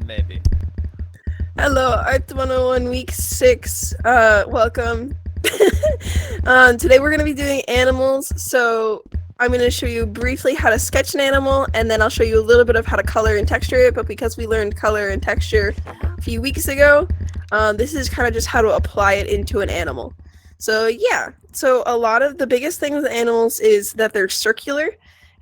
maybe. Hello, Art 101 Week 6. Welcome. Today we're going to be doing animals, so I'm going to show you briefly how to sketch an animal, and then I'll show you a little bit of how to color and texture it, but because we learned color and texture a few weeks ago, this is kind of just how to apply it into an animal. So a lot of the biggest thing with animals is that they're circular.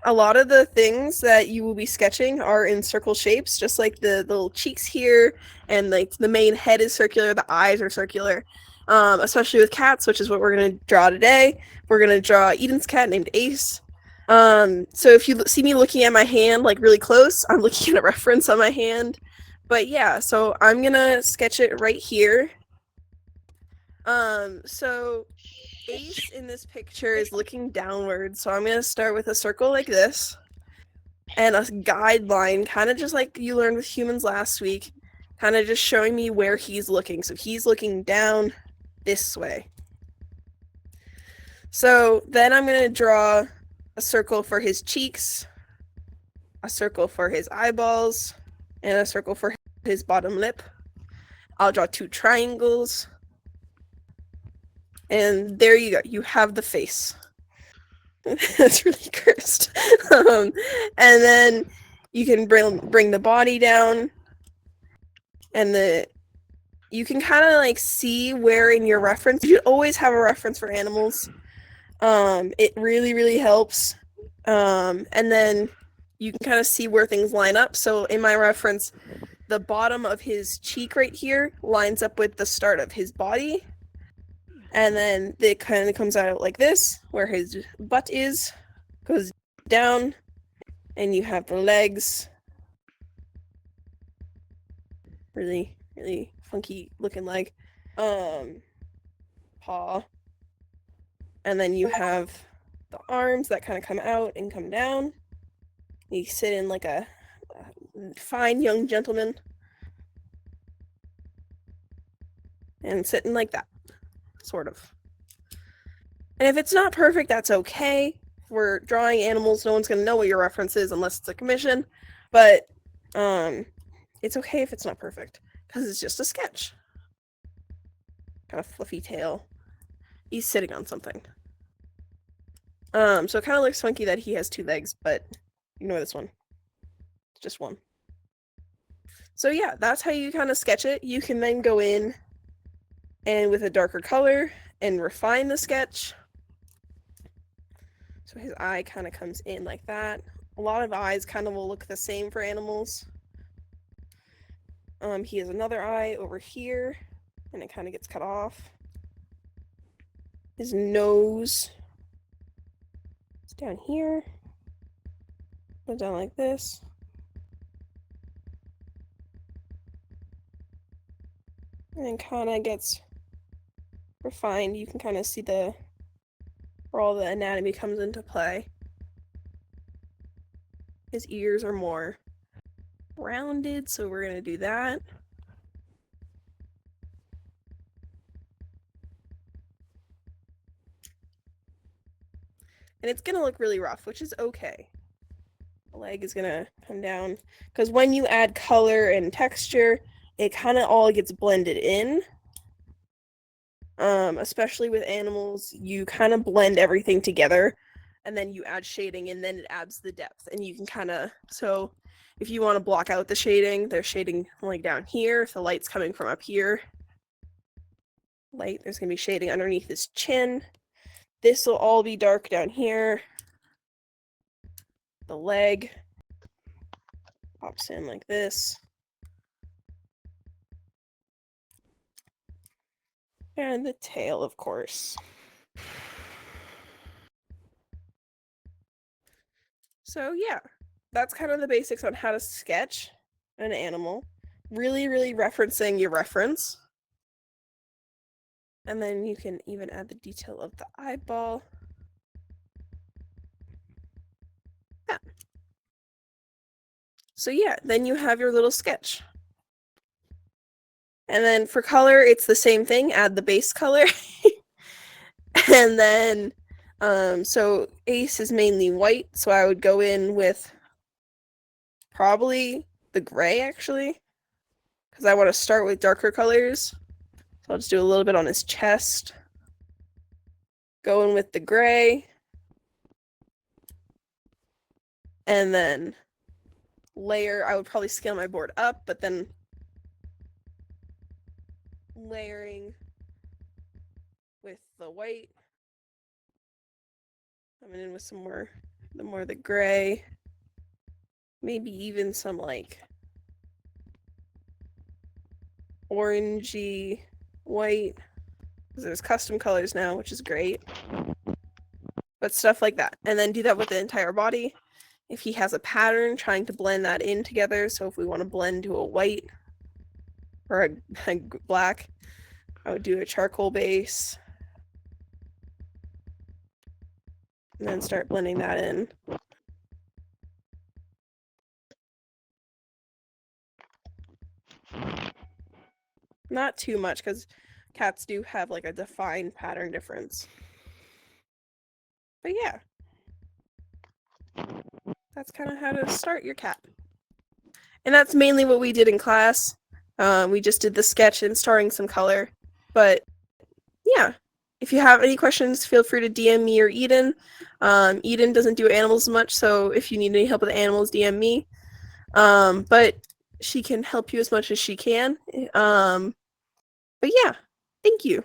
A lot of the things that you will be sketching are in circle shapes, just like the little cheeks here, and like the main head is circular, the eyes are circular. Especially with cats, which is what we're gonna draw today. We're gonna draw Eden's cat named Ace. So if you see me looking at my hand like really close, I'm looking at a reference on my hand. But yeah, so I'm gonna sketch it right here. So Ace in this picture is looking downward, so I'm gonna start with a circle like this and a guideline, kind of just like you learned with humans last week, kind of just showing me where he's looking. So he's looking down this way. So then I'm going to draw a circle for his cheeks, a circle for his eyeballs, and a circle for his bottom lip. I'll draw two triangles. And there you go. You have the face. That's really cursed. And then you can bring the body down, and you can kind of like see where in your reference. You should always have a reference for animals. It really helps. And then you can kind of see where things line up. So in my reference, the bottom of his cheek right here lines up with the start of his body. And then it kind of comes out like this, where his butt is, goes down, and you have the legs. Really funky looking leg. Paw. And then you have the arms that kind of come out and come down. You sit in like a fine young gentleman. And sitting like that. Sort of. And if it's not perfect, that's okay. We're drawing animals, no one's going to know what your reference is unless it's a commission. But it's okay if it's not perfect, because it's just a sketch. Kind of fluffy tail. He's sitting on something. So it kind of looks funky that he has two legs, but ignore this one. It's just one. So yeah, that's how you kind of sketch it. You can then go in and with a darker color and refine the sketch. So his eye kind of comes in like that. A lot of eyes kind of will look the same for animals. He has another eye over here, and it kind of gets cut off. His nose is down here. Goes down like this. And then kind of gets refined. You can kind of see where all the anatomy comes into play. His ears are more rounded, so we're going to do that. And it's going to look really rough, which is okay. The leg is going to come down, because when you add color and texture, it kind of all gets blended in. Especially with animals, you kind of blend everything together, and then you add shading, and then it adds the depth. And you can kind of, so if you want to block out the shading, there's shading like down here. If the light's coming from up here, there's going to be shading underneath his chin. This will all be dark down here. The leg pops in like this. And the tail, of course. So yeah, that's kind of the basics on how to sketch an animal. Really referencing your reference. And then you can even add the detail of the eyeball. Yeah. So yeah, then you have your little sketch. And then for color, it's the same thing. Add the base color. And then, so Ace is mainly white, so I would go in with probably the gray, actually. because I want to start with darker colors. So I'll just do a little bit on his chest. Go in with the gray. And then layer. I would probably scale my board up, but then layering with the white. Coming in with some more the gray. Maybe even some like orangey white, because there's custom colors now, which is great. But stuff like that. And then do that with the entire body. If he has a pattern, trying to blend that in together. So if we want to blend to a white or a black, I would do a charcoal base. And then start blending that in. Not too much, because cats do have like a defined pattern difference. But yeah, that's kind of how to start your cat. And that's mainly what we did in class. We just did the sketch and starting some color. But yeah, if you have any questions, feel free to DM me or Eden. Eden doesn't do animals much, so if you need any help with animals, DM me. But she can help you as much as she can. But yeah, thank you.